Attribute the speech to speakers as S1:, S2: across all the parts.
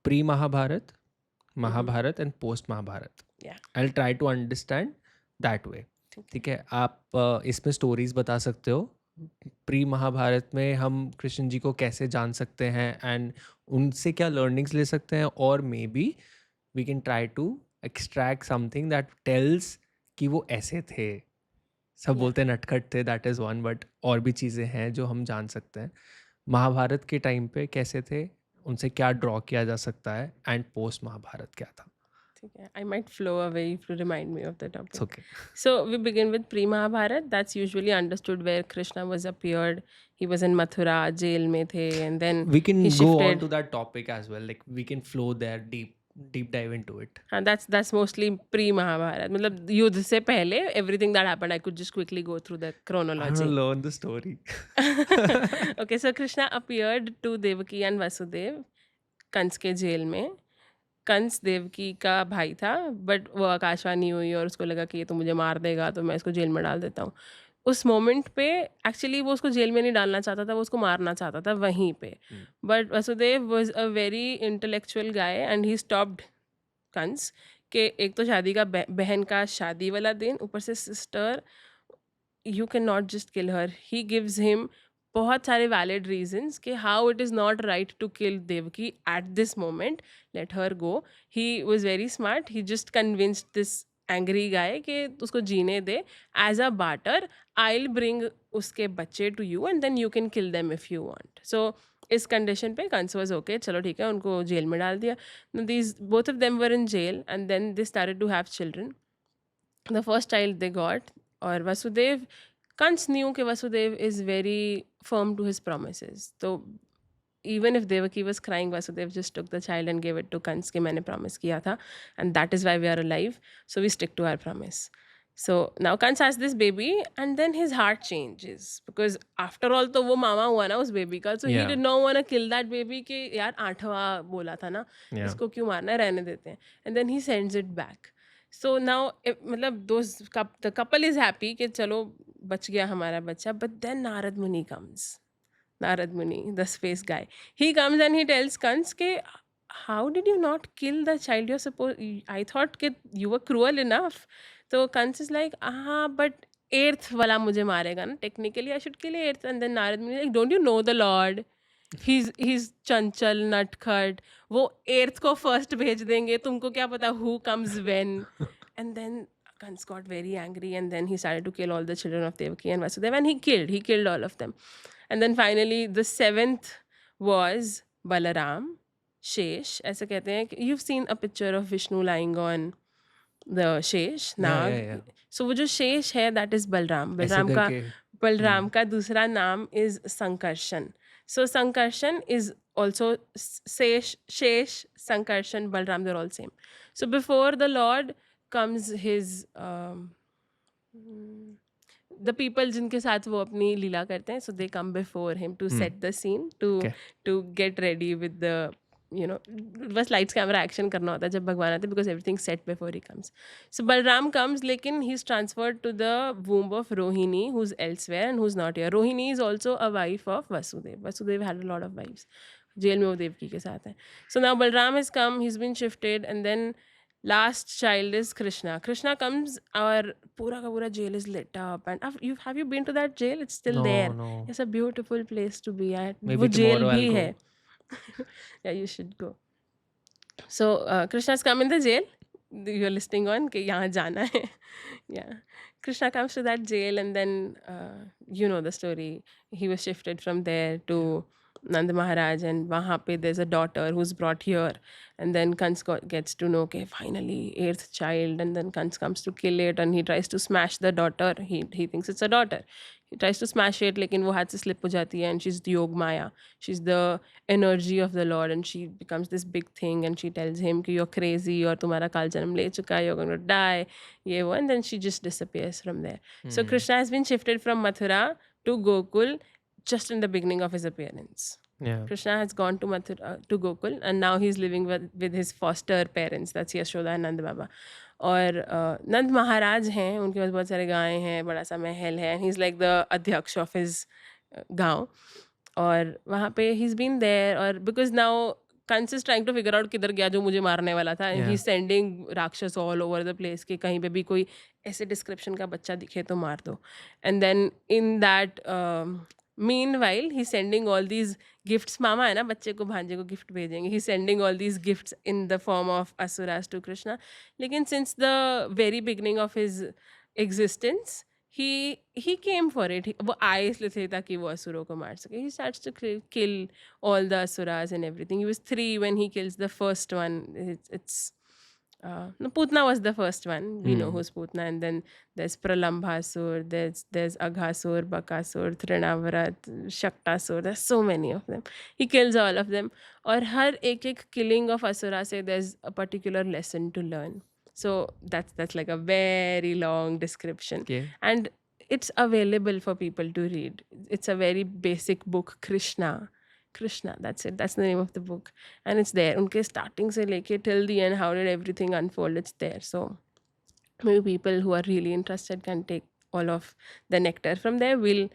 S1: pre-Mahabharat,
S2: Mhm.
S1: Mahabharat and post-Mahabharat.
S2: Yeah.
S1: I'll try to understand that way.
S2: ठीक है.
S1: ठीक है, आप इसमें स्टोरीज बता सकते हो प्री महाभारत में हम कृष्ण जी को कैसे जान सकते हैं एंड उनसे क्या लर्निंग्स ले सकते हैं, और maybe we can try to extract something that tells कि वो ऐसे थे. सब
S2: Yeah.
S1: बोलते हैं नटखट थे, दैट इज़ वन, बट और भी चीज़ें हैं जो हम जान सकते हैं. महाभारत के टाइम पे कैसे थे, उनसे क्या ड्रॉ किया जा सकता है, एंड पोस्ट महाभारत क्या था.
S2: ठीक है. I might flow away if you remind me of the
S1: it's
S2: topic.
S1: Okay.
S2: So we begin with pre-Mahabharat. That's usually understood where Krishna was appeared. He was in Mathura, jail में थे, and then
S1: We can
S2: he
S1: go on
S2: shifted.
S1: to that topic as well, like we can flow there, deep dive into it.
S2: हाँ, that's mostly pre-Mahabharat. मतलब युद्ध से पहले everything that happened, I could just quickly go through the
S1: I want to
S2: chronology.
S1: learn the story.
S2: Okay, so Krishna appeared to Devaki and Vasudev Kans के jail में. कंस देवकी का भाई था, बट वो आकाशवाणी हुई और उसको लगा कि ये तो मुझे मार देगा, तो मैं इसको जेल में डाल देता हूँ. उस मोमेंट पे एक्चुअली वो उसको जेल में नहीं डालना चाहता था, वो उसको मारना चाहता था वहीं पे. But Vasudev was a very intellectual guy and he stopped Kans के. एक तो शादी का बहन का शादी वाला दिन, ऊपर से sister, you can not just kill her. He gives him बहुत सारे वैलिड रीजंस कि how it is not right to kill Devaki at this moment, let her go. He was very smart. He just convinced this angry guy कि उसको जीने दे. As a barter I will bring उसके बच्चे to you and then you can kill them if you want. So इस condition पे Kans was okay, चलो ठीक है, उनको जेल में डाल दिया. These both of them were in jail and then they started to have children. The first child they got, or Vasudev, Kans knew कि Vasudev is very firm to his promises. So even if Devaki was crying, Vasudev just took the child and gave it to Kans कि मैंने promise किया था, and that is why we are alive. So we stick to our promise. So now Kans has this baby, and then his heart changes because after all तो वो मामा हुआ ना उस baby का. So he
S1: Yeah.
S2: did not want to kill that baby कि यार 8वां बोला था ना,
S1: Yeah.
S2: इसको क्यों मारना है, रहने देते हैं. And then he sends it back. So now मतलब the couple is happy कि चलो बच गया हमारा बच्चा. But then Narad Muni comes. Narad Muni, the space guy. He comes and he tells Kans कि how did you not kill the child? You're supposed, I thought कि you were cruel enough. So Kans is like, but eighth वाला मुझे मारेगा ना. Technically I should kill eighth. And then Narad Muni is like, don't you know the Lord? he's चंचल नटखट. वो eighth को first भेज देंगे, तुमको क्या पता who comes when. And then Kans got very angry and then he started to kill all the children of Devaki and Vasudev, and he killed all of them. And then finally the seventh was Balaram, Shesh. ऐसे कहते हैं कि you've seen a picture of Vishnu lying on the Shesh, Nag.
S1: yeah.
S2: So वो जो शेष है that is Balram.
S1: ऐसे करके
S2: बलराम का दूसरा नाम is Sankarshan. So Sankarshan is also Shesh, Sankarshan, Balram, they're all same. So before the Lord comes his the people जिनके साथ वो अपनी लीला करते हैं, so they come before him to set the scene, to get ready with the, you know, बस lights camera action करना होता है जब भगवान आते हैं, because everything's set before he comes. So Balram comes, लेकिन he's transferred to the womb of Rohini, who's elsewhere and who's not here. Rohini is also a wife of Vasudev. Vasudev had a lot of wives. Jail में वो देवकी के साथ है. So now Balram has come, he's been shifted, and then last child is Krishna. Krishna comes, और पूरा का पूरा jail is lit up, and have you been to that jail? It's still there.
S1: No.
S2: It's a beautiful place to be at.
S1: Maybe
S2: वो jail
S1: tomorrow
S2: भी
S1: I'll
S2: है. Yeah, you should go. So Krishna's come in the jail. You're listening on कि यहाँ जाना है. Yeah, Krishna comes to that jail, and then you know the story. He was shifted from there to Nand Maharaj, and वहाँ पे there's a daughter who's brought here, and then Kans gets to know कि finally 8th child, and then Kans comes to kill it, and he tries to smash the daughter. He thinks it's a daughter. He tries to smash it, लेकिन वो हाथ से slip हो जाती है, and she's the Yog Maya. She's the energy of the Lord, and she becomes this big thing, and she tells him कि you're crazy, और तुम्हारा काल जन्म ले चुका है, you're going to die, ये वो, and then she just disappears from there. So Krishna has been shifted from Mathura to Gokul just in the beginning of his appearance.
S1: Yeah.
S2: Krishna has gone to Mathura, to Gokul, and now he's living with his foster parents, that's Yashoda and Nand Baba. और नंद महाराज हैं, उनके पास बहुत सारे गाय हैं, बड़ा सा महल है, and he's like the अध्यक्ष of his गाँव. और वहाँ पे he's been there, और because now Kans is trying to figure out किधर गया जो मुझे मारने वाला था, एंड ही
S1: Yeah.
S2: सेंडिंग राक्षस ऑल ओवर द प्लेस कि कहीं पे भी कोई ऐसे डिस्क्रिप्शन का बच्चा दिखे तो मार दो. And then in that meanwhile he's sending all these gifts. मामा है ना, बच्चे को भांजे को गिफ्ट भेजेंगे. He's sending all these gifts in the form of asuras to Krishna. लेकिन since the very beginning of his existence he came for it. वो आए इसलिए थे ताकि वो असुरों को मार सके. He starts to kill all the asuras and everything. He was 3 when he kills the first one. It's no, Putna was the first one. We know who's Putna. And then there's Pralambhasur, there's Aghasur, Bakasur, Trinavarat, Shaktasur. There's so many of them. He kills all of them. और हर एक killing of asura से there's a particular lesson to learn. So that's like a very long description.
S1: Okay.
S2: And it's available for people to read. It's a very basic book, Krishna, that's it. That's the name of the book. And it's there. उनके starting से लेके till the end, how did everything unfold, it's there. So maybe people who are really interested can take all of the nectar from there. We'll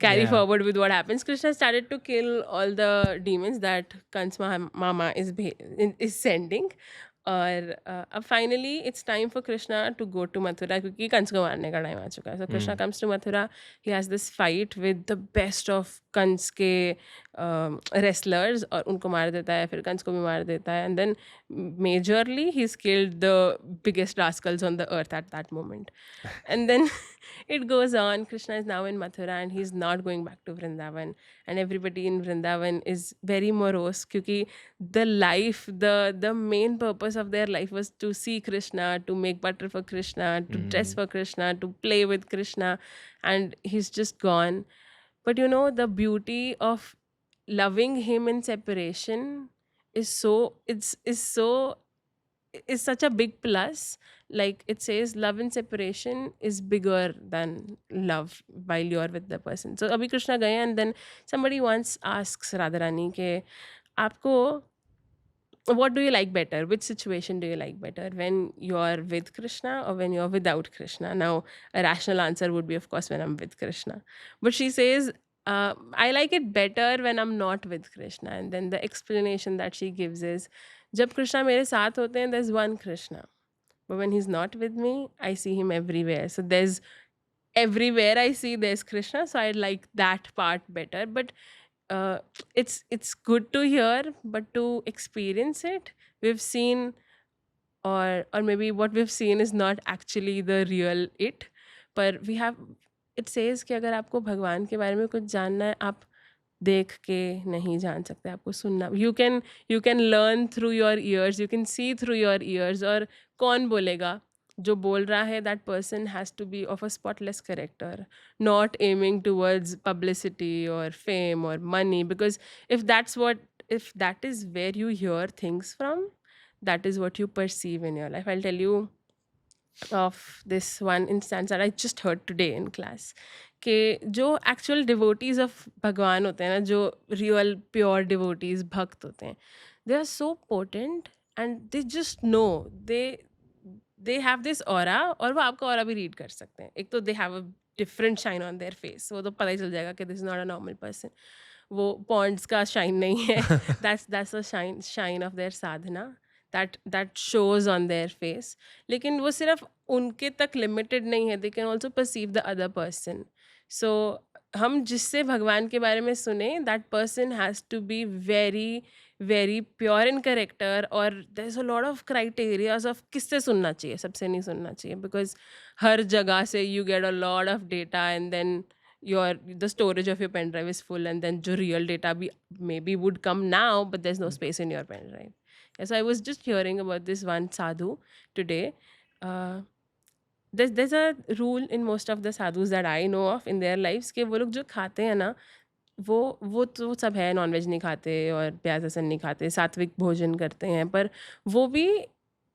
S2: carry
S1: Yeah.
S2: forward with what happens. Krishna started to kill all the demons that Kans Mama is sending. और अब finally it's time for Krishna to go to Mathura, क्योंकि कंस को मारने का time आ चुका है. So Krishna comes to Mathura. He has this fight with the best of Kansa के रेसलर्स और उनको मार देता है, फिर कंस को भी मार देता है. And then majorly he killed the biggest rascals on the earth at that moment. And then it goes on. Krishna is now in Mathura and he's not going back to Vrindavan, and everybody in Vrindavan is very morose kyunki the main purpose of their life was to see Krishna, to make butter for Krishna, to dress for Krishna, to play with Krishna, and he's just gone. But you know, the beauty of loving him in separation is such a big plus. Like it says, love in separation is bigger than love while you're with the person. So abhi Krishna gaye, and then somebody once asks Radha Rani ke aapko what do you like better, which situation do you like better, when you're with Krishna or when you're without Krishna? Now a rational answer would be, of course, when I'm with Krishna. But she says I like it better when I'm not with Krishna. And then the explanation that she gives is, जब कृष्णा मेरे साथ होते हैं, there's one Krishna, but when he's not with me, I see him everywhere. So there's everywhere I see there's Krishna, so I like that part better. But it's good to hear, but to experience it, we've seen, or maybe what we've seen is not actually the real it. But we have, it says कि अगर आपको भगवान के बारे में कुछ जानना है, आप देख के नहीं जान सकते, आपको सुनना. You can learn through your ears, you can see through your ears. और कौन बोलेगा? जो बोल रहा है, that person has to be of a spotless character, not aiming towards publicity और फेम और money. Because if that is where you hear things from, that is what you perceive in your life. I'll tell you of this one instance that I just heard today in class. कि जो actual devotees of भगवान होते हैं ना, जो real pure devotees, भक्त होते हैं, they are so potent and they just know, they have this aura. और वो आपका aura भी read कर सकते हैं. एक तो they have a different shine on their face, वो तो पता ही चल जाएगा कि this is not a normal person. वो पॉन्ड्स का शाइन नहीं है. that's a shine of their sadhana that shows on their face. लेकिन वो सिर्फ उनके तक limited नहीं है, they can also perceive the other person. So हम जिससे भगवान के बारे में सुने, that person has to be very very pure in character, और there's a lot of criteria of किससे सुनना चाहिए, सबसे नहीं सुनना चाहिए, because हर जगह से you get a lot of data, and then the storage of your pen drive is full, and then जो real data भी maybe would come now, but there's no space in your pen drive. Yeah, so I was just hearing about this one sadhu today. There's a rule in most of the sadhus that I know of in their lives कि वो लोग जो खाते हैं ना, वो तो सब है, नॉनवेज नहीं खाते और प्याज लहसुन नहीं खाते, सात्विक भोजन करते हैं. पर वो भी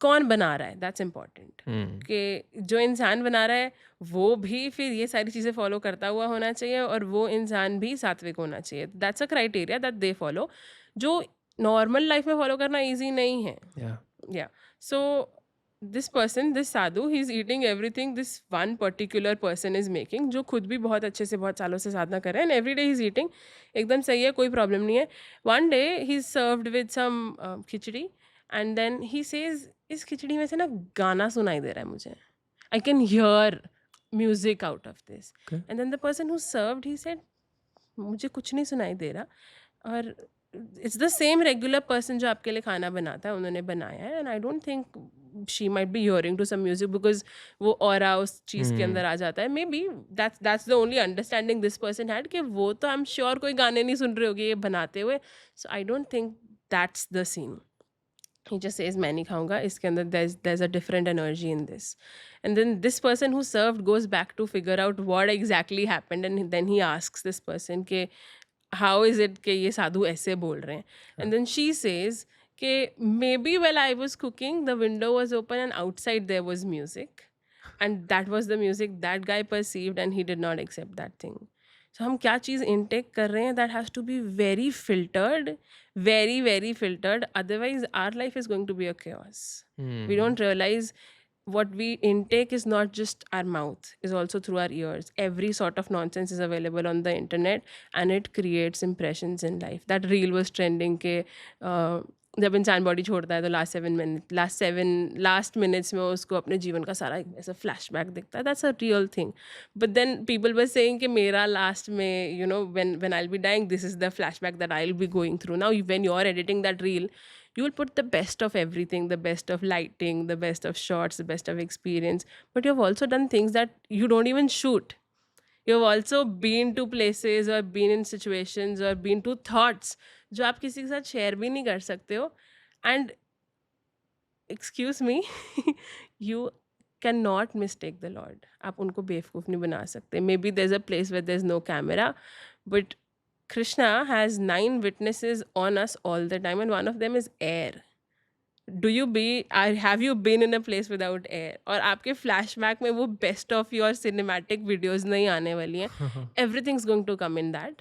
S2: कौन बना रहा है, दैट्स इम्पॉर्टेंट. कि जो इंसान बना रहा है वो भी फिर ये सारी चीज़ें फॉलो करता हुआ होना चाहिए, और वो इंसान भी सात्विक होना चाहिए. That's a criteria that they follow, जो नॉर्मल लाइफ में फॉलो करना ईजी नहीं है.
S1: Yeah.
S2: या सो this person, this sadhu, he's eating everything this one particular person is making, जो खुद भी बहुत अच्छे से बहुत सालों से साधना कर रहे हैं, and every day he's eating, एकदम सही है, कोई problem नहीं है. One day he's served with some khichdi, and then he says, इस खिचड़ी में से ना गाना सुनाई दे रहा है मुझे. I can hear music out of this.
S1: Okay.
S2: And then the person who served, he said, मुझे कुछ नहीं सुनाई दे रहा, और it's the same regular person जो आपके लिए खाना बनाता है, उन्होंने बनाया है, and I don't think she might be hearing to some music because वो ऑरा उस चीज़ के अंदर आ जाता है. Maybe that's the only understanding this person had, कि वो तो आई एम श्योर कोई गाने नहीं सुन रहे होगे ये बनाते हुए. So I don't think that's the scene. He just says मैं नहीं खाऊंगा, इसके अंदर there's a different energy in this. And then this person who served goes back to figure out what exactly happened, and then he asks this person कि how is it कि ये साधु ऐसे बोल रहे हैं. And then she says कि maybe while I was cooking the window was open and outside there was music, and that was the music that guy perceived and he did not accept that thing. So हम क्या चीज़ intake कर रहे हैं, that has to be very filtered, very filtered, otherwise our life is going to be a chaos. We don't realize what we intake is not just our mouth, is also through our ears. Every sort of nonsense is available on the internet, and it creates impressions in life. That reel was trending के जब इंसान body छोड़ता है तो last minutes में उसको अपने जीवन का सारा एक ऐसा फ्लैशबैक दिखता है. That's a real thing. But then people were saying कि मेरा लास्ट में you know when I will be dying, this is the flashback that I will be going through. Now when you are editing that reel, you will put the best of everything, the best of lighting, the best of shots, the best of experience, but you have also done things that you don't even shoot. You have also been to places or been in situations or been to thoughts जो आप किसी के साथ share भी नहीं कर सकते हो. And excuse me, you cannot mistake the Lord. आप उनको बेवकूफ़ नहीं बना सकते. Maybe there's a place where there's no camera, but Krishna has 9 witnesses on us all the time, and one of them is air. Have you been in a place without air? और आपके flashback में वो best of your cinematic videos नहीं आने वाली हैं. Everything's going to come in that.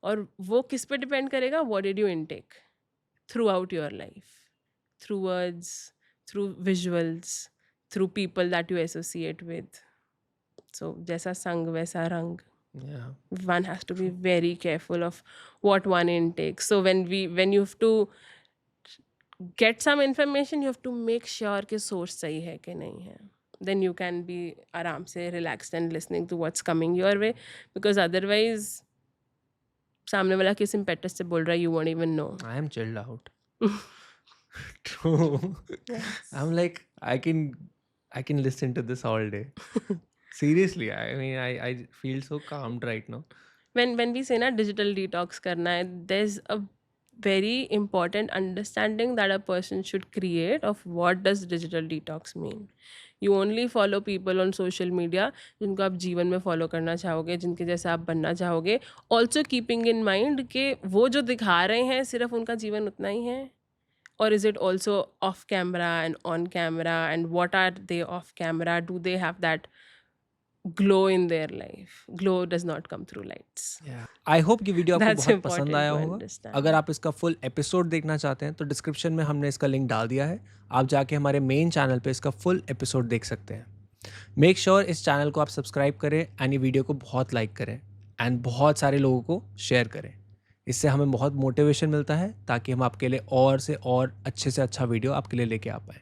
S2: और वो किस पे depend करेगा? What did you intake throughout your life? Through words, through visuals, through people that you associate with. So जैसा संग वैसा रंग.
S1: Yeah.
S2: One has to be very careful of what one intakes. So when you have to get some information, you have to make sure कि source सही है कि नहीं है. Then you can be आराम से relaxed and listening to what's coming your way, because otherwise सामने वाला किस impetus से बोल रहा है, you won't even know.
S1: I am chilled out. True.
S2: Yes.
S1: I'm like, I can listen to this all day. Seriously, I mean, I feel so calmed right now.
S2: When we say ना digital detox करना है, there's a very important understanding that a person should create of what does digital detox mean. You only follow people on social media जिनको आप जीवन में follow करना चाहोगे, जिनके जैसे आप बनना चाहोगे. Also keeping in mind कि वो जो दिखा रहे हैं सिर्फ उनका जीवन उतना ही है, or is it also off camera and on camera, and what are they off camera? Do they have that glow in their life? Glow does not come through lights.
S1: I hope कि video आपको
S2: That's
S1: बहुत पसंद
S2: important
S1: आया
S2: to
S1: होगा.
S2: understand.
S1: अगर आप इसका full episode देखना चाहते हैं तो डिस्क्रिप्शन में हमने इसका लिंक डाल दिया है. आप जाके हमारे मेन चैनल पे इसका फुल एपिसोड देख सकते हैं. मेक श्योर इस चैनल को आप सब्सक्राइब करें एंड ये वीडियो को बहुत लाइक करें एंड बहुत सारे लोगों को शेयर करें. इससे हमें बहुत मोटिवेशन मिलता है ताकि हम आपके लिए और से और अच्छे से अच्छा वीडियो आपके लिए लेके आ पाएँ.